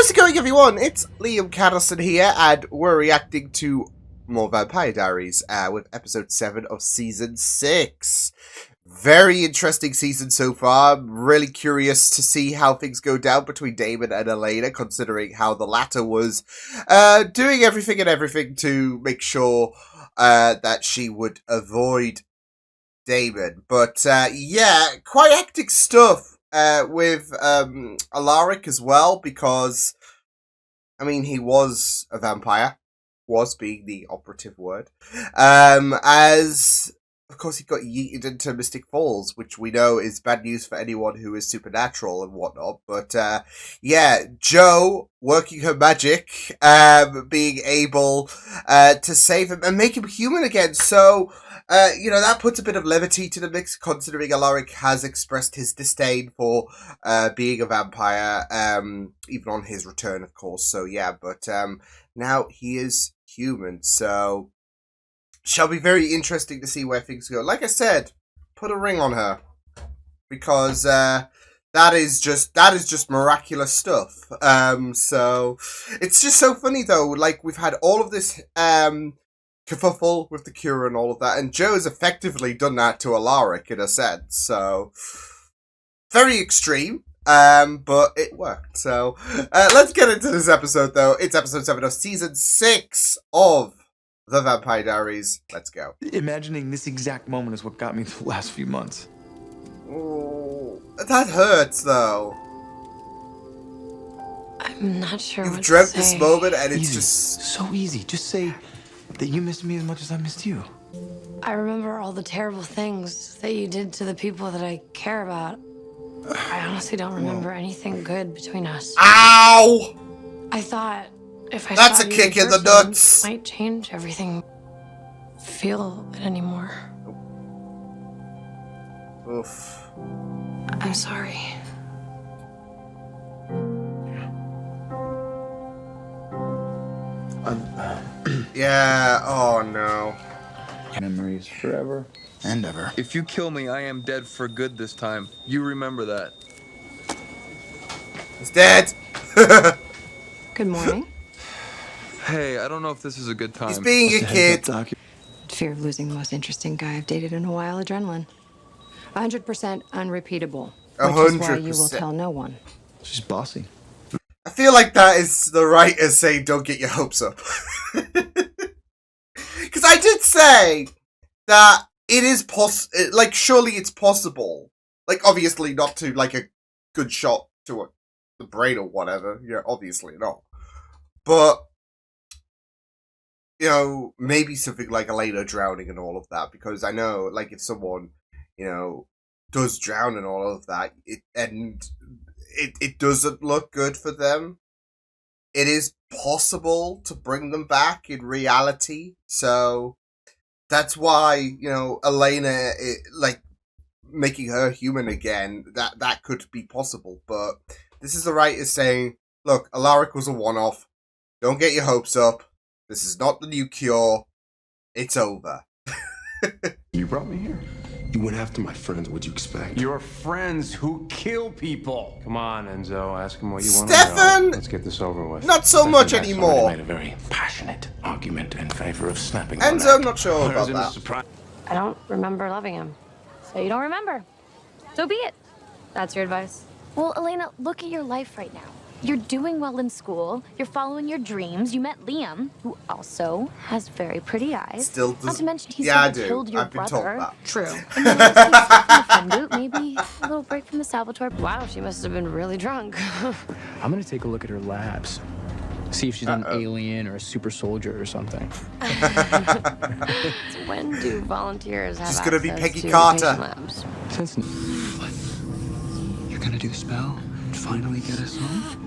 How's it going, everyone? It's Liam Caddleson here, and we're reacting to more Vampire Diaries with episode 7 of season 6. Very interesting season so far. I'm really curious to see how things go down between Damon and Elena, considering how the latter was doing everything to make sure that she would avoid Damon. But yeah, quite hectic stuff. With Alaric as well, because, I mean, he was a vampire, was being the operative word, as, of course, he got yeeted into Mystic Falls, which we know is bad news for anyone who is supernatural and whatnot, but, yeah, Jo, working her magic, being able, to save him and make him human again, so, you know, that puts a bit of levity to the mix, considering Alaric has expressed his disdain for being a vampire, even on his return, of course. So, yeah, but now he is human, so shall be very interesting to see where things go. Like I said, put a ring on her, because that is just miraculous stuff. So it's just so funny, though. Like, we've had all of this kerfuffle with the cure and all of that, and Jo's effectively done that to Alaric in a sense, so very extreme, but it worked. So let's get into this episode, though. It's episode 7 of season 6 of The Vampire Diaries. Let's go. Imagining this exact moment is what got me through the last few months. Oh, that hurts, though. I'm not sure You've what dreamt to say. this moment, and it's Easy. just So easy. Just say that you missed me as much as I missed you. I remember all the terrible things that you did to the people that I care about. I honestly don't remember anything good between us. Ow! I thought if I That's saw a you kick in the person, nuts. it might change everything. Feel it anymore. Oof. I'm sorry. Yeah, oh no. Memories forever and ever. If you kill me, I am dead for good this time. You remember that. He's dead! Good morning. Hey, I don't know if this is a good time. He's being a kid. Fear of losing the most interesting guy I've dated in a while. Adrenaline. 100% unrepeated. Which is why you will 100%. tell no one. She's bossy. I feel like that is the writer saying don't get your hopes up. Because I did say that it is like, surely it's possible. Like, obviously not to, like, a good shot to the brain or whatever. Yeah, obviously not. But, you know, maybe something like Elena drowning and all of that. Because I know, like, if someone, you know, does drown and all of that, it doesn't look good for them. It is possible to bring them back in reality. So that's why, you know, Elena, like, making her human again, that could be possible. But this is the writer saying, look, Alaric was a one-off. Don't get your hopes up. This is not the new cure. It's over. You brought me here. You went after my friends. What'd you expect? Your friends who kill people. Come on, Enzo. Ask him what you want Stefan! to know. Let's get this over with. Not so much Stefan anymore. made a very passionate argument in favor of snapping. Enzo, I'm not sure about that. I don't remember loving him. So you don't remember. So be it. That's your advice. Well, Elena, look at your life right now. You're doing well in school. You're following your dreams. You met Liam, who also has very pretty eyes. Still does. Not to mention he's Yeah, I the one who do. killed your I've been brother. told that. True. And then there's stuff in the friend group. Maybe a little break from the Salvatore. Wow, she must have been really drunk. I'm gonna take a look at her labs. See if she's an alien or a super soldier or something. When do volunteers have She's gonna be access Peggy to Carter. patient labs? Since what? You're gonna do the spell and finally get us home?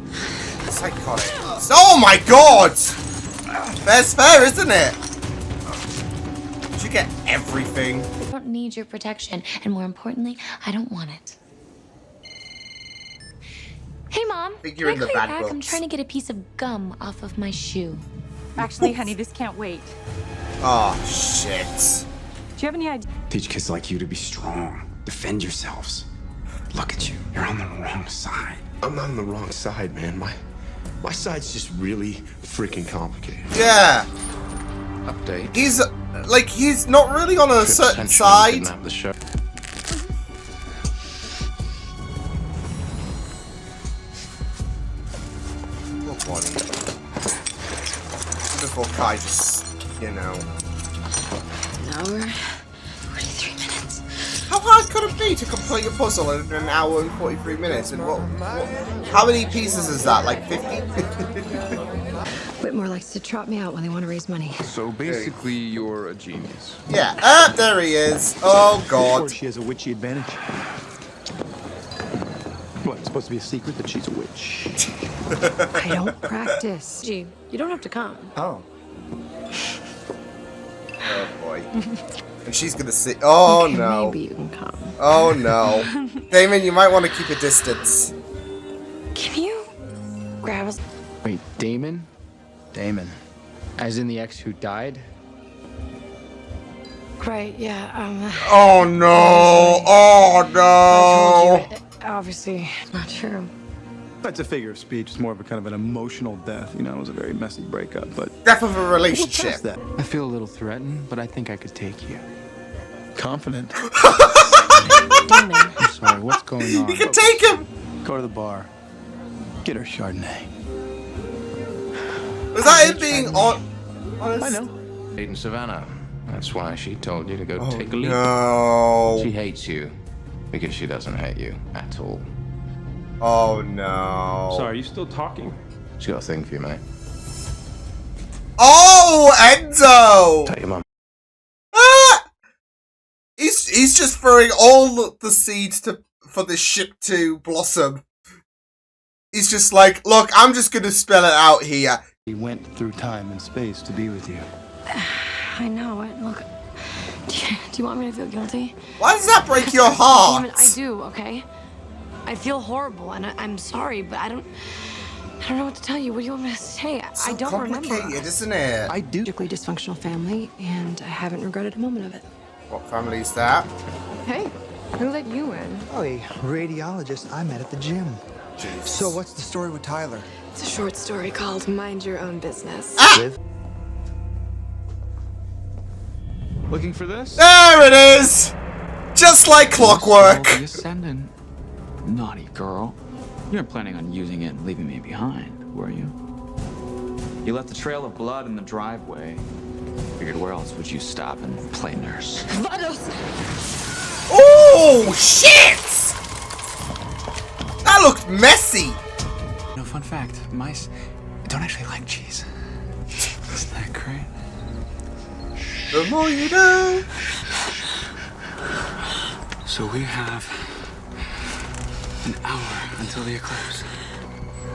Psychotic. Oh my god! Fair's fair, isn't it? Did you get everything? I don't need your protection. And more importantly, I don't want it. Hey, Mom. Think Can you're I in the call you bad back? I'm books. trying to get a piece of gum off of my shoe. Actually, honey, this can't wait. Oh, shit. Do you have any idea? Teach kids like you to be strong. Defend yourselves. Look at you. You're on the wrong side. I'm not on the wrong side, man. My My side's just really freaking complicated. Yeah. Update. He's like, he's not really on a certain side. The show. Oh, buddy. Before Kai just, you know. An hour, 43 minutes. How hard could it be to complete a puzzle in an hour and 43 minutes? And what how many pieces is that? Like 50? Whitmore likes to trot me out when they want to raise money. So basically, you're a genius. Yeah. There he is. Oh, Of God. course, she has a witchy advantage. What, it's supposed to be a secret that she's a witch? I don't practice. Gee, you don't have to come. Oh. Oh, boy. And she's gonna see. Oh, Okay, no. Maybe you can come. Oh, no. Damon, you might want to keep a distance. Can you grab us? Wait, Damon? Damon. As in the ex who died? Right, yeah, Oh, no. Oh, I no. told you, obviously, it's not true. That's a figure of speech. It's more of a kind of an emotional death. You know, it was a very messy breakup, but Death of a we'll relationship. pass that. I feel a little threatened, but I think I could take you. Confident. Damon. I'm sorry, what's going on? You can take him. Go to the bar. Get her Chardonnay. Was that him being on? I know. Aiden Savannah. That's why she told you to go Oh, take a leap. no. She hates you because she doesn't hate you at all. Oh, no. Sorry, are you still talking? She's got a thing for you, mate. Oh, Enzo. Tell your mum. Ah! He's just throwing all the seeds for this ship to blossom. He's just like, look, I'm just gonna spell it out here. He went through time and space to be with you. I know it. Look, do you want me to feel guilty? Why does that break your heart? Damon, I do, okay? I feel horrible, and I'm sorry, but I don't know what to tell you. What do you want me to say? So I don't remember. complicated, isn't it? I do. Tragically dysfunctional family, and I haven't regretted a moment of it. What family is that? Hey, who let you in? Oh, a radiologist I met at the gym. Jeez. So what's the story with Tyler? It's a short story called Mind Your Own Business. Liv? Looking for this? There it is! Just like clockwork. The Ascendant. Naughty girl. You weren't planning on using it and leaving me behind, were you? You left a trail of blood in the driveway. Figured where else would you stop and play nurse? Oh, shit! That looked messy. No, fun fact, mice don't actually like cheese. Isn't that great? The more you know. So we have an hour until the eclipse.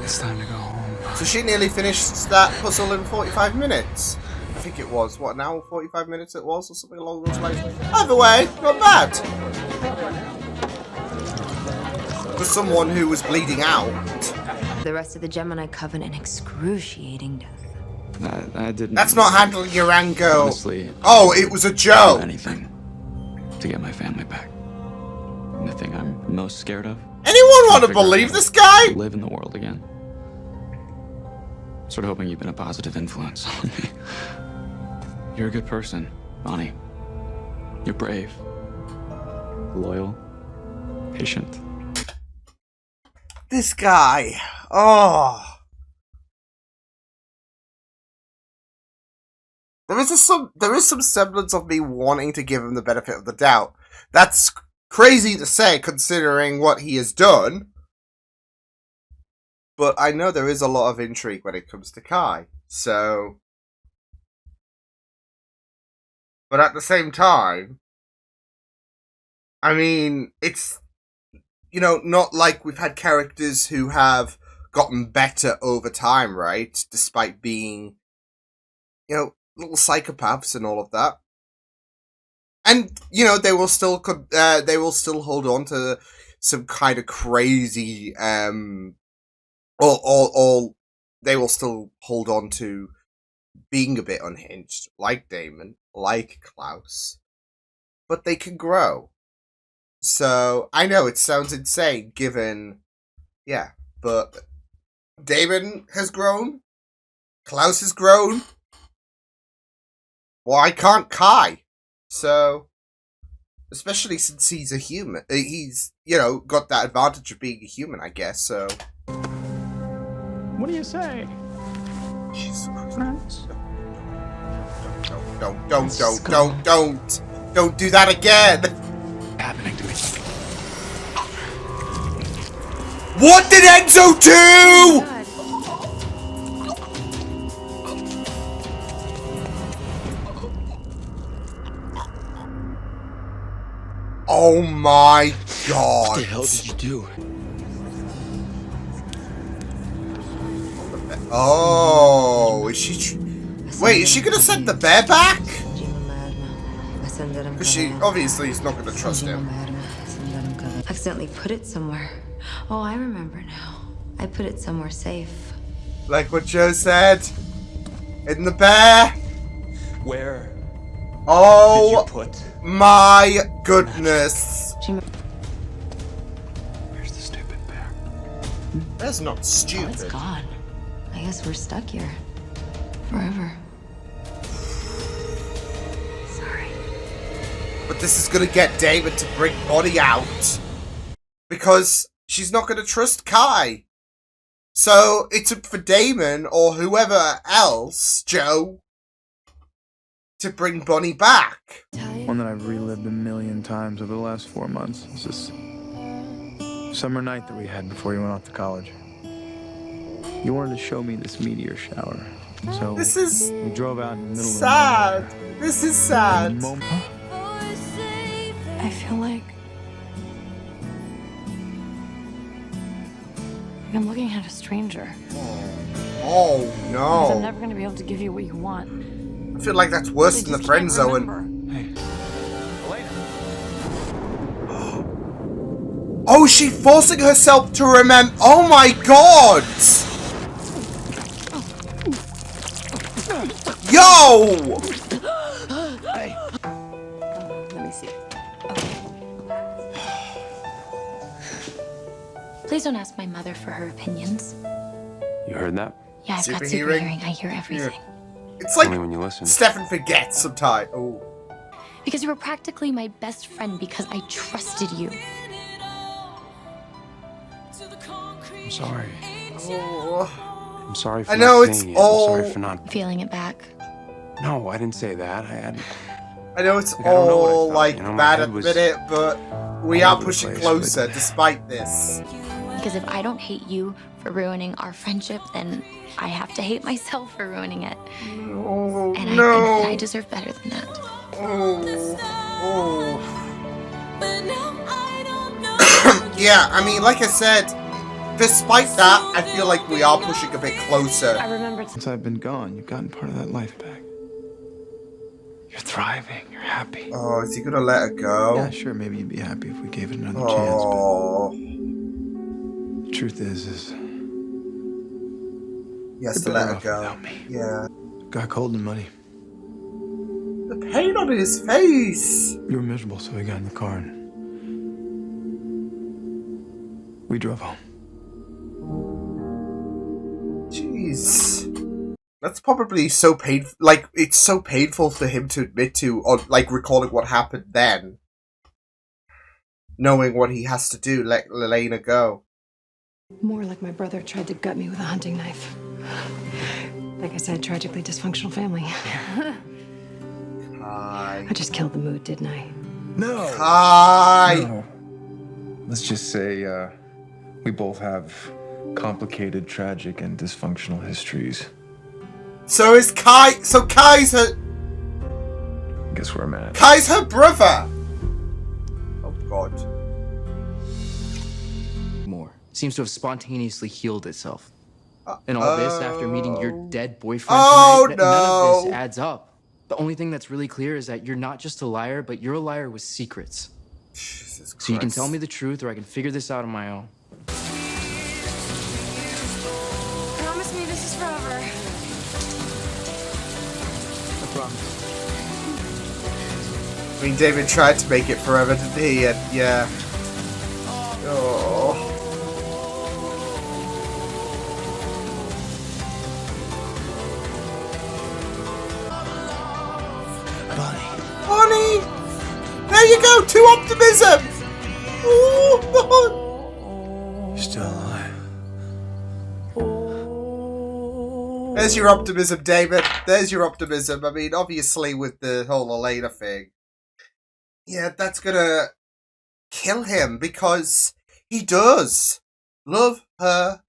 It's time to go home. So she nearly finished that puzzle in 45 minutes. I think it was, what, an hour, 45 minutes it was, or something along those lines. Either way, not bad. For someone who was bleeding out. The rest of the Gemini Coven an excruciating death. I didn't. That's not handling your anger. Honestly, Oh, it was a do joke. anything to get my family back. And the thing I'm most scared of. Anyone want to figure out believe how this to guy? Live in the world again. Sort of hoping you've been a positive influence on me. You're a good person, Bonnie. You're brave, loyal, patient. This guy. Oh. There is some semblance of me wanting to give him the benefit of the doubt. That's crazy to say considering what he has done. But I know there is a lot of intrigue when it comes to Kai. So. But at the same time, I mean, it's, you know, not like we've had characters who have gotten better over time, right? Despite being, you know, little psychopaths and all of that. And, you know, they will still hold on to some kind of crazy, or they will still hold on to being a bit unhinged, like Damon, like Klaus. But they can grow. So, I know it sounds insane given, yeah, but Damon has grown. Klaus has grown. Why can't Kai? So, especially since he's a human. He's, you know, got that advantage of being a human, I guess, so. What do you say? Jesus Christ. Friends? Don't do that again! Happening to me. What did Enzo do?! Oh my god! What the hell did you do? Oh, is she... Wait, is she gonna send the bear back? Because she obviously is not gonna trust him. Accidentally put it somewhere. Oh, I remember now. I put it somewhere safe. Like what Joe said. In the bear. Where Oh did you put? My goodness. Where's the stupid bear? That's not stupid. Oh, it's gone. I guess we're stuck here. Forever. Sorry. But this is gonna get David to bring Bonnie out. Because she's not gonna trust Kai. So it's up for Damon or whoever else, Joe, to bring Bonnie back. One that I've relived a million times over the last 4 months. It's this summer night that we had before you went off to college. You wanted to show me this meteor shower. So This is we drove out in the middle sad. of the night. This is sad. I feel like I'm looking at a stranger. Oh Because I'm no. never going to be able to give you what you want. I feel like that's worse They than the just friend can't zone. remember. Hey, Oh, she's forcing herself to remember. Oh my god! Yo! hey. Let me see. Please don't ask my mother for her opinions. You heard that? Yeah, I've got Super super hearing? hearing. I hear everything. It's like Only when you listen. Stefan forgets sometimes. Oh. Because you were practically my best friend because I trusted you. I'm sorry. Oh. I'm sorry for I know not it's saying all- it. I'm sorry for not. Feeling it back. No, I didn't say that. I I know it's Like, I don't know what I all felt, like you know, my bad head at the was minute, but we all are over the pushing place, closer but- despite this. Because if I don't hate you for ruining our friendship, then I have to hate myself for ruining it. Oh And I no! think that I deserve better than that. Oh. Yeah, I mean, like I said, despite that, I feel like we are pushing a bit closer. I remembered. Since I've been gone, you've gotten part of that life back. You're thriving. You're happy. Oh, is he gonna let her go? Yeah, sure. Maybe you'd be happy if we gave it another chance. Oh, But the truth is he has you're to let better her off go. without me. Yeah. Got cold and money. The pain on his face. You were miserable, so we got in the car and we drove home. Jeez. That's probably so painful. Like, it's so painful for him to admit to, or like recalling what happened then. Knowing what he has to do, let Elena go. More like my brother tried to gut me with a hunting knife. Like I said, tragically dysfunctional family. Kai. I just killed the mood, didn't I? No. Kai. No. Let's just say we both have complicated, tragic, and dysfunctional histories. So is Kai. So Kai's her. Guess where I'm at. Kai's her brother. Oh God. More. Seems to have spontaneously healed itself. And all this after meeting your dead boyfriend Oh, tonight? None of this no. adds up. The only thing that's really clear is that you're not just a liar, but you're a liar with secrets. Jesus Christ. So you can tell me the truth or I can figure this out on my own. Promise me this is forever. I promise. I mean, David tried to make it forever, didn't he? And yeah. Oh. There you go, to optimism! Ooh. You're still alive. There's your optimism, David. There's your optimism. I mean, obviously with the whole Elena thing, yeah, that's gonna kill him because he does love her,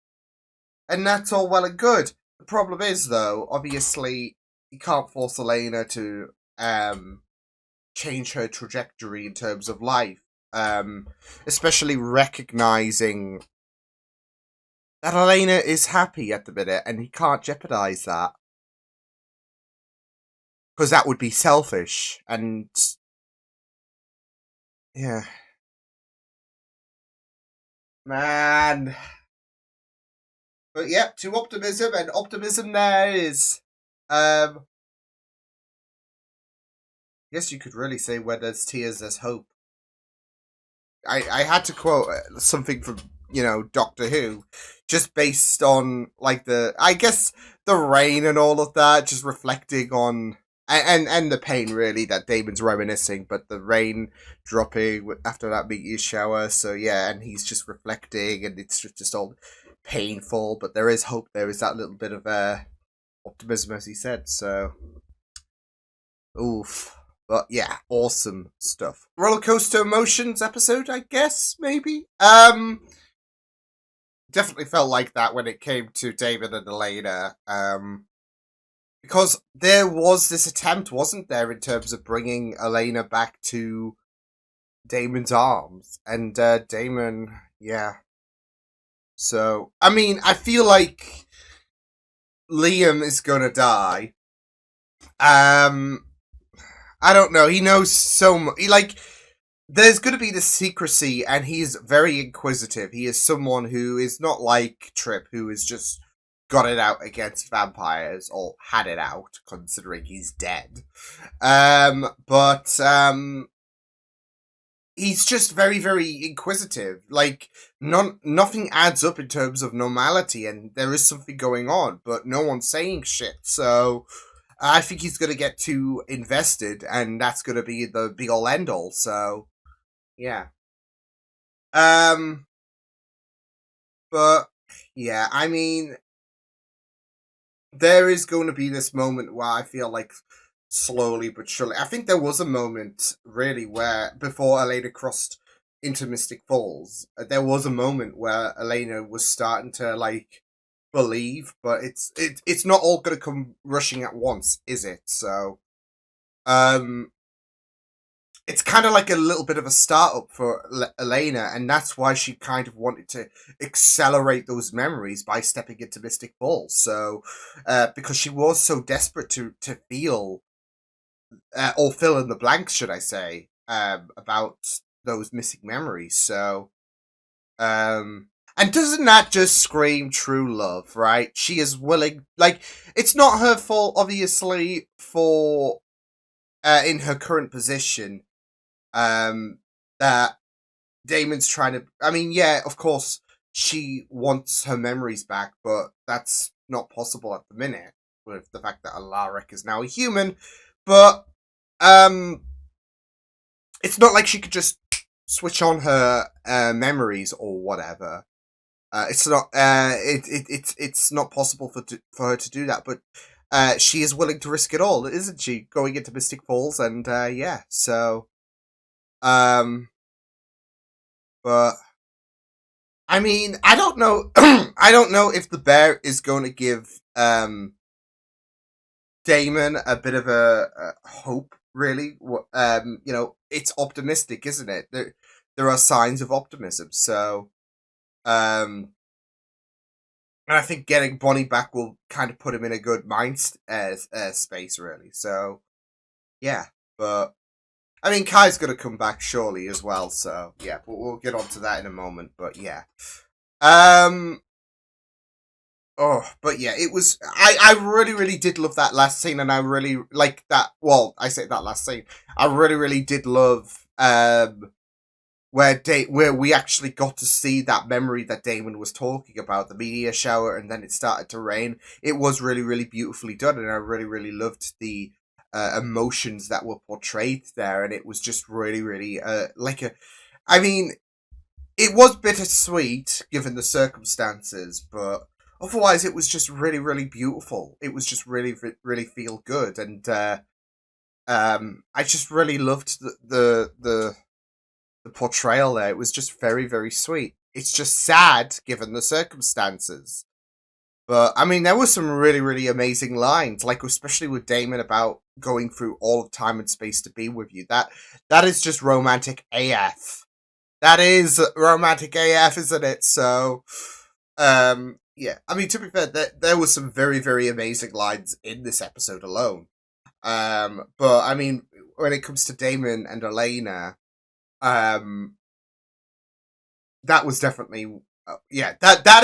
and that's all well and good. The problem is, though, obviously, you can't force Elena to change her trajectory in terms of life, especially recognizing that Elena is happy at the minute, and he can't jeopardize that. Because that would be selfish, and... yeah. Man. But yeah, to optimism, and optimism there is... I guess you could really say where there's tears, there's hope. I had to quote something from, Doctor Who, just based on, like, I guess, the rain and all of that, just reflecting on, and the pain, really, that Damon's reminiscing, but the rain dropping after that meteor shower, so yeah, and he's just reflecting, and it's just all painful, but there is hope, there is that little bit of optimism, as he said, so, oof. But yeah, awesome stuff. Roller coaster emotions episode, I guess, maybe? Definitely felt like that when it came to David and Elena. Because there was this attempt, wasn't there, in terms of bringing Elena back to Damon's arms. And Damon, yeah. So, I mean, I feel like Liam is gonna die. I don't know. He knows so much. There's going to be this secrecy, and he's very inquisitive. He is someone who is not like Trip, who has just got it out against vampires, or had it out, considering he's dead. But he's just very, very inquisitive. Nothing adds up in terms of normality, and there is something going on, but no one's saying shit, so... I think he's going to get too invested, and that's going to be the be-all, end-all, so, yeah. But, yeah, I mean, there is going to be this moment where I feel like slowly but surely, I think there was a moment, really, where, before Elena crossed into Mystic Falls, there was a moment where Elena was starting to, believe, but it's not all gonna come rushing at once, is it? So, it's kind of like a little bit of a startup for Elena, and that's why she kind of wanted to accelerate those memories by stepping into Mystic Falls. So, because she was so desperate to feel, or fill in the blanks, should I say, about those missing memories. So, and doesn't that just scream true love, right? She is willing, it's not her fault, obviously, for, in her current position, that Damon's trying to, I mean, yeah, of course, she wants her memories back, but that's not possible at the minute, with the fact that Alaric is now a human, but, it's not like she could just switch on her, memories or whatever. It's not. It's not possible for her to do that. But she is willing to risk it all, isn't she? Going into Mystic Falls, and yeah. So, but I mean, I don't know. I don't know if the bear is going to give Damon a bit of a hope. Really, it's optimistic, isn't it? There are signs of optimism. So. And I think getting Bonnie back will kind of put him in a good mind space, really. So, yeah. But, I mean, Kai's going to come back surely as well. So, yeah. But we'll get on to that in a moment. But, yeah. But yeah, it was... I really, really did love that last scene. And I really like that... Well, I say that last scene. I really, really did love... where we actually got to see that memory that Damon was talking about, the meteor shower, and then it started to rain. It was really, really beautifully done, and I really, really loved the emotions that were portrayed there, and it was just really, really I mean, it was bittersweet given the circumstances, but otherwise it was just really, really beautiful. It was just really, really feel good, and I just really loved the portrayal there. It was just very, very sweet. It's just sad given the circumstances. But, I mean, there were some really, really amazing lines, like, especially with Damon about going through all of time and space to be with you. That is just romantic AF. That is romantic AF, isn't it? So, yeah. I mean, to be fair, there were some very, very amazing lines in this episode alone. But, I mean, when it comes to Damon and Elena, that was definitely that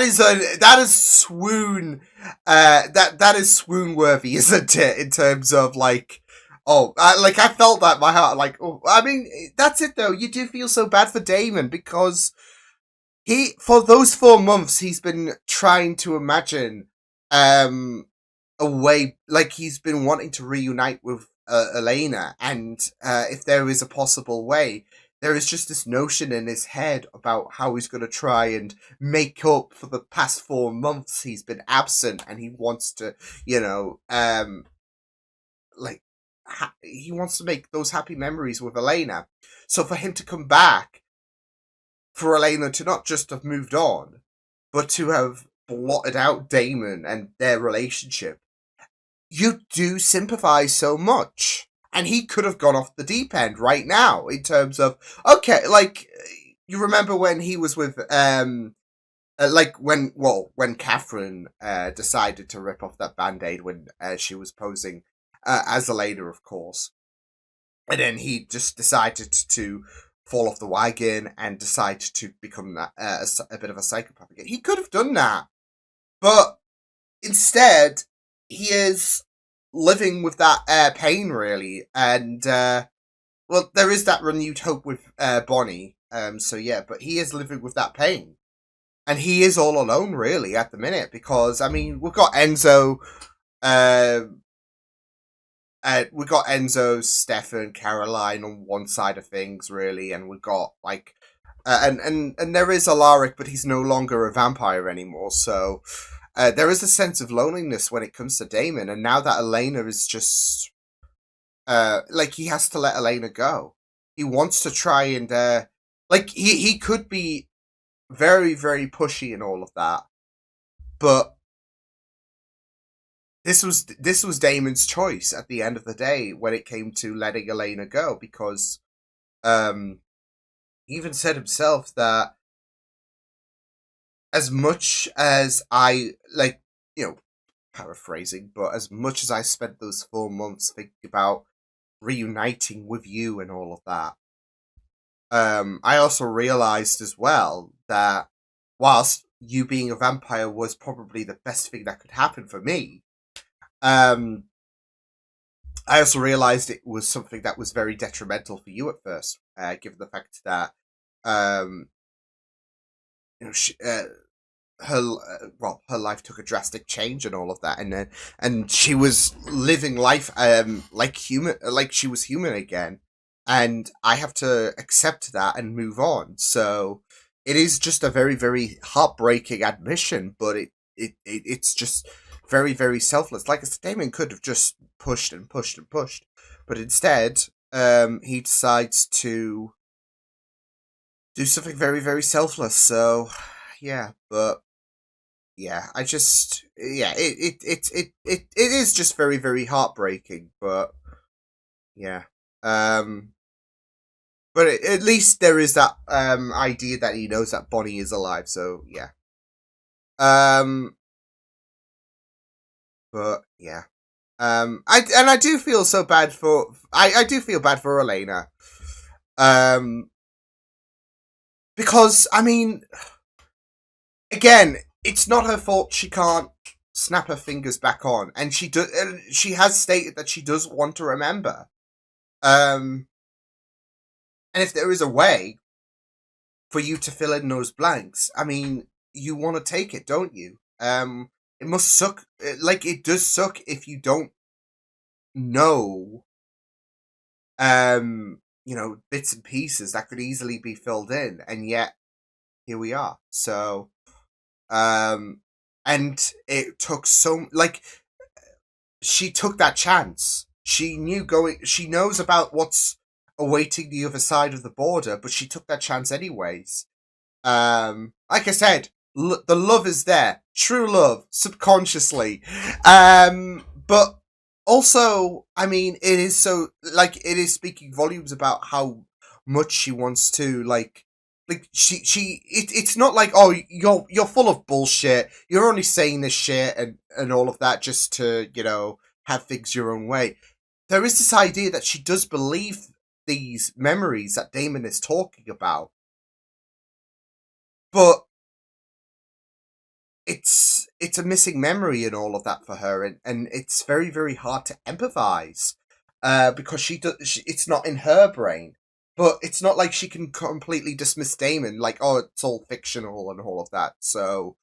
is swoon that is swoon worthy, isn't it, in terms of like I felt that in my heart, like, oh, I mean, that's it though. You do feel so bad for Damon because for those 4 months he's been trying to imagine a way, like he's been wanting to reunite with Elena, and if there is a possible way, there is just this notion in his head about how he's going to try and make up for the past 4 months he's been absent, and he wants to, he wants to make those happy memories with Elena. So for him to come back, for Elena to not just have moved on, but to have blotted out Damon and their relationship, you do sympathize so much. And he could have gone off the deep end right now in terms of, okay, like, you remember when he was with, when Catherine decided to rip off that Band-Aid when she was posing as Elena, of course. And then he just decided to fall off the wagon and decide to become a bit of a psychopath again. He could have done that. But instead, he is living with that pain, really, and well, there is that renewed hope with Bonnie, so yeah, but he is living with that pain, and he is all alone, really, at the minute, because, I mean, we've got Enzo, Stefan, Caroline on one side of things, really, and we've got, like, and there is Alaric, but he's no longer a vampire anymore, so there is a sense of loneliness when it comes to Damon, and now that Elena is just he has to let Elena go. He wants to try and he could be very, very pushy and all of that, but this was Damon's choice at the end of the day when it came to letting Elena go, because he even said himself that as much as I, paraphrasing, but as much as I spent those 4 months thinking about reuniting with you and all of that, I also realized as well that whilst you being a vampire was probably the best thing that could happen for me, I also realized it was something that was very detrimental for you at first, given the fact that her life took a drastic change and all of that, and she was living life like she was human again, and I have to accept that and move on. So it is just a very, very heartbreaking admission, but it's just very, very selfless. Like I said, Damon could have just pushed and pushed and pushed, but instead he decides to do something very, very selfless. So yeah, but yeah, I just, yeah, it is just very, very heartbreaking, but yeah, but at least there is that idea that he knows that Bonnie is alive. So yeah, but yeah, I do feel so bad for I do feel bad for Elena, because, I mean, again, it's not her fault she can't snap her fingers back on, and she has stated that she does want to remember. And if there is a way for you to fill in those blanks, I mean, you want to take it, don't you? It must suck. Like, it does suck if you don't know, bits and pieces that could easily be filled in, and yet here we are. So, and it took she took that chance. She knows about what's awaiting the other side of the border, but she took that chance anyways. Like I said, the love is there, true love, subconsciously. But also, I mean, it is speaking volumes about how much she wants to it's not like, oh, you're full of bullshit, you're only saying this shit and all of that just to have things your own way. There is this idea that she does believe these memories that Damon is talking about, but it's a missing memory and all of that for her, and it's very, very hard to empathize because it's not in her brain. But it's not like she can completely dismiss Damon, like, oh, it's all fictional and all of that. So,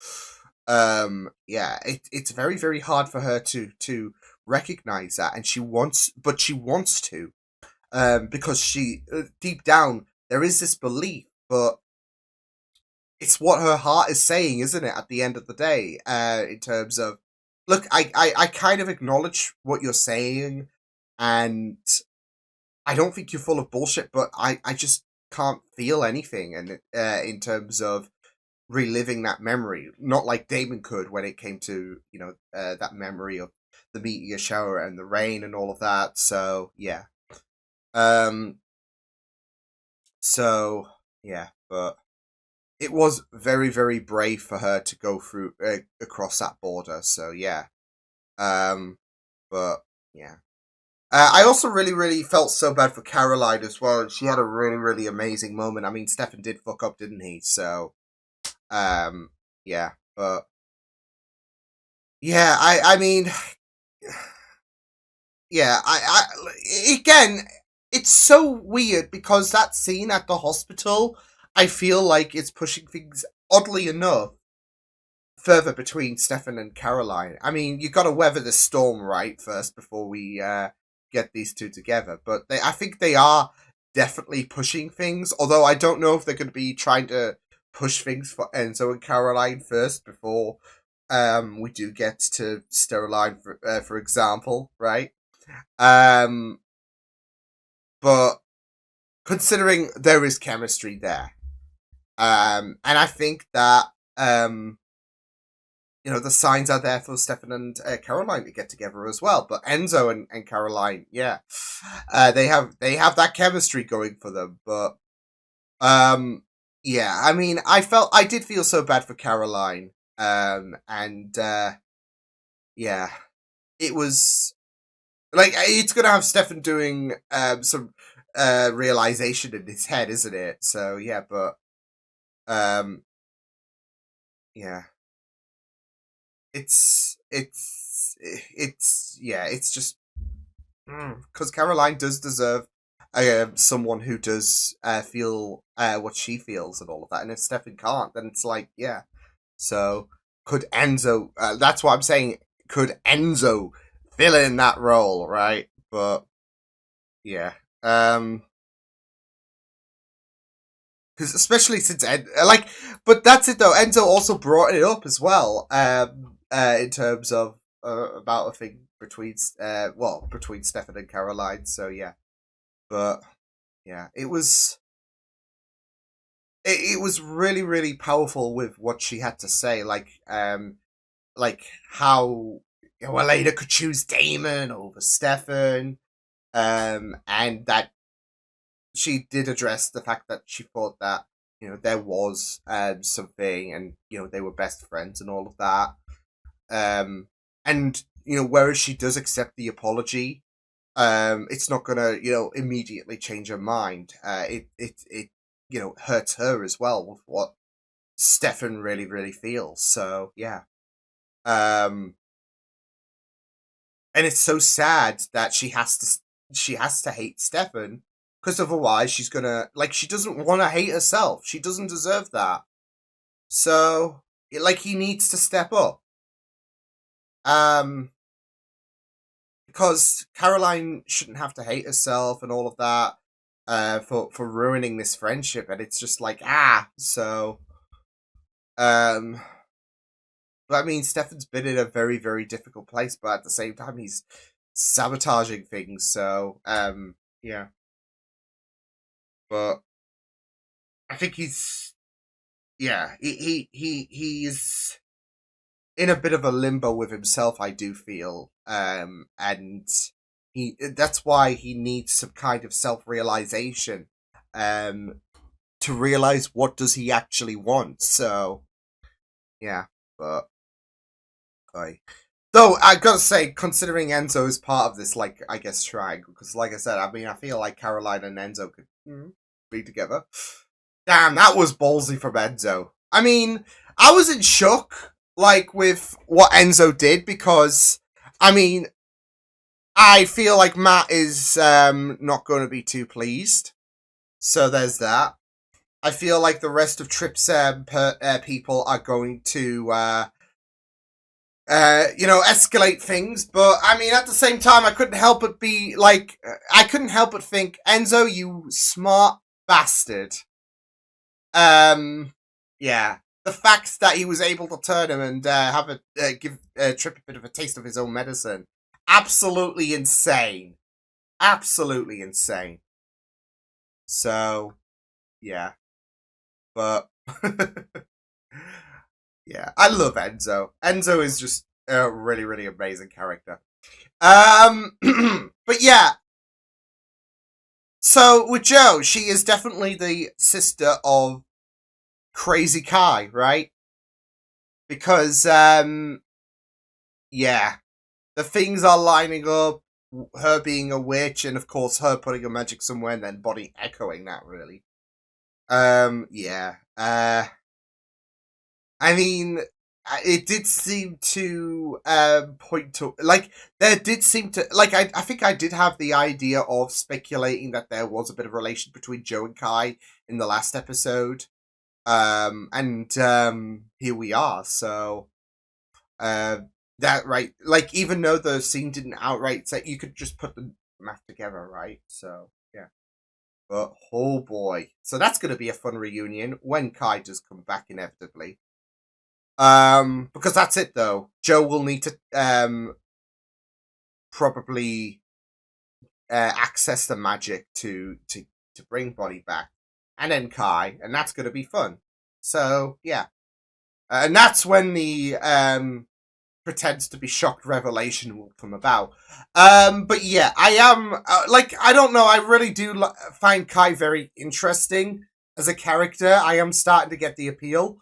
it's very, very hard for her to recognize that, and she wants to, because she deep down there is this belief, but it's what her heart is saying, isn't it? At the end of the day, in terms of, look, I kind of acknowledge what you're saying, and I don't think you're full of bullshit, but I just can't feel anything, and in terms of reliving that memory, not like Damon could when it came to that memory of the meteor shower and the rain and all of that. So yeah, but it was very, very brave for her to go through across that border. So yeah, but yeah. I also really, really felt so bad for Caroline as well. She had a really, really amazing moment. I mean, Stefan did fuck up, didn't he? So, yeah, but yeah, I mean, yeah, again, it's so weird because that scene at the hospital, I feel like it's pushing things, oddly enough, further between Stefan and Caroline. I mean, you got to weather the storm, right, first before we get these two together. But I think they are definitely pushing things. Although I don't know if they're going to be trying to push things for Enzo and Caroline first before we do get to Storyline, for example, right? But considering there is chemistry there, and I think that the signs are there for Stefan and Caroline to get together as well. But Enzo and Caroline, yeah, they have that chemistry going for them. But yeah, I mean, I did feel so bad for Caroline, and yeah, it was like, it's gonna have Stefan doing some realization in his head, isn't it? So yeah, but yeah. It's just because Caroline does deserve someone who does feel what she feels and all of that, and if Stefan can't, then it's like, yeah. So could Enzo? That's what I'm saying. Could Enzo fill in that role, right? But yeah, because especially since but that's it though. Enzo also brought it up as well. In terms of about a thing between between Stefan and Caroline. So yeah, but yeah, it was really, really powerful with what she had to say, like how Elena could choose Damon over Stefan, and that she did address the fact that she thought that there was something, and they were best friends and all of that. And whereas she does accept the apology, it's not gonna immediately change her mind. It hurts her as well with what Stefan really, really feels. So yeah, and it's so sad that she has to hate Stefan, because otherwise she's gonna, she doesn't want to hate herself. She doesn't deserve that. So he needs to step up. because Caroline shouldn't have to hate herself and all of that for ruining this friendship, and it's just like so but I mean, Stefan's been in a very, very difficult place, but at the same time he's sabotaging things, so yeah. But I think he's he's in a bit of a limbo with himself, I do feel. And that's why he needs some kind of self-realization to realize what does he actually want. So yeah, but though I gotta say, considering Enzo is part of this, like, I guess, triangle, because like I said, I mean, I feel like Caroline and Enzo could be together. Damn, that was ballsy from Enzo. I mean, I was in shock, like, with what Enzo did, because, I mean, I feel like Matt is not going to be too pleased. So there's that. I feel like the rest of Trip's people are going to, escalate things. But, I mean, at the same time, I couldn't help but be, like, I couldn't help but think, Enzo, you smart bastard. Yeah. The fact that he was able to turn him and give Trip a bit of a taste of his own medicine. Absolutely insane. Absolutely insane. So, yeah. But, yeah. I love Enzo. Enzo is just a really, really amazing character. But yeah. So, with Jo, she is definitely the sister of Crazy Kai, right? Because, yeah, the things are lining up, her being a witch, and of course her putting a magic somewhere and then Bonnie echoing that, really. Yeah. I mean, it did seem to point to, like, there did seem to, like, I think I did have the idea of speculating that there was a bit of relation between Jo and Kai in the last episode. And here we are, so that, right, like, even though the scene didn't outright say, you could just put the math together, right? So yeah, but oh boy, so that's going to be a fun reunion when Kai does come back, inevitably. Because that's it, though. Jo will need to probably access the magic to bring Bonnie back, and then Kai, and that's going to be fun. So yeah, and that's when the pretends to be shocked revelation will come about. But yeah, I am I don't know. I really do find Kai very interesting as a character. I am starting to get the appeal.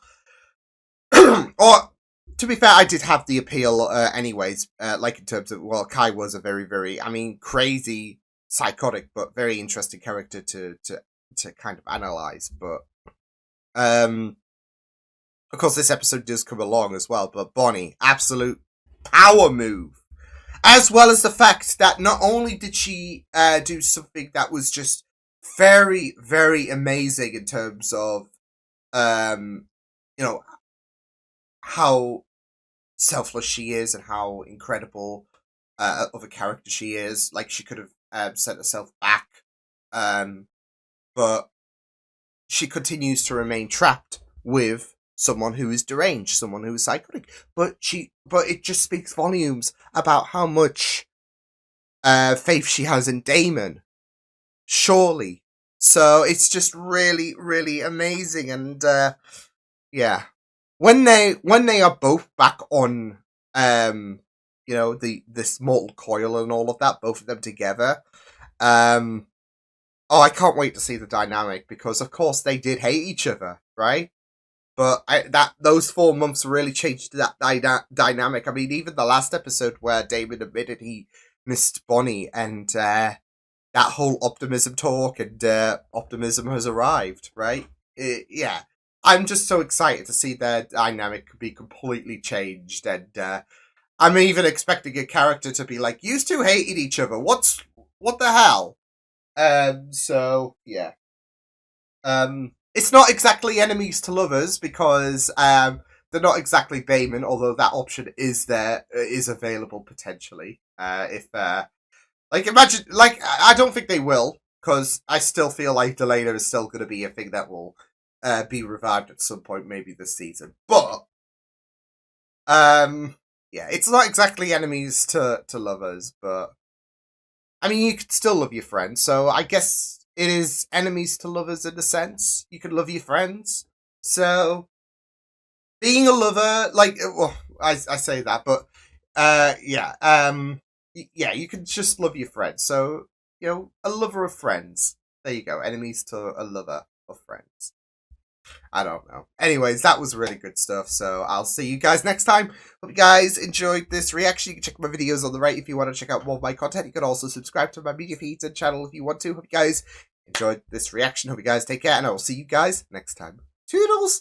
Or, to be fair, I did have the appeal anyways, like, in terms of, well, Kai was a very, very, I mean, crazy, psychotic, but very interesting character to kind of analyze. But, of course, this episode does come along as well, but Bonnie, absolute power move. As well as the fact that not only did she do something that was just very, very amazing in terms of, how selfless she is and how incredible of a character she is. Like, she could have sent herself back, but she continues to remain trapped with someone who is deranged, someone who is psychotic. But it just speaks volumes about how much faith she has in Damon. Surely. So it's just really, really amazing, and yeah. When they are both back on, this mortal coil and all of that, both of them together, I can't wait to see the dynamic, because of course they did hate each other, right? But those 4 months really changed that dynamic. I mean, even the last episode where Damon admitted he missed Bonnie, and that whole optimism talk, and optimism has arrived, right? Yeah. I'm just so excited to see their dynamic be completely changed, and I'm even expecting a character to be like, "You two hated each other. What the hell?" So yeah. It's not exactly enemies to lovers, because they're not exactly Bayman, although that option is there, is available potentially. Like, imagine, like, I don't think they will, because I still feel like Delana is still going to be a thing that will be revived at some point, maybe this season. But, yeah, it's not exactly enemies to lovers, but, I mean, you could still love your friends, so I guess it is enemies to lovers in a sense. You can love your friends, so being a lover, like, well, I say that, but, yeah, yeah, you can just love your friends. So, you know, a lover of friends. There you go. Enemies to a lover of friends. I don't know. Anyways, that was really good stuff. So I'll see you guys next time. Hope you guys enjoyed this reaction. You can check my videos on the right if you want to check out more of my content. You can also subscribe to my media feeds and channel if you want to. Hope you guys enjoyed this reaction. Hope you guys take care, and I will see you guys next time. Toodles!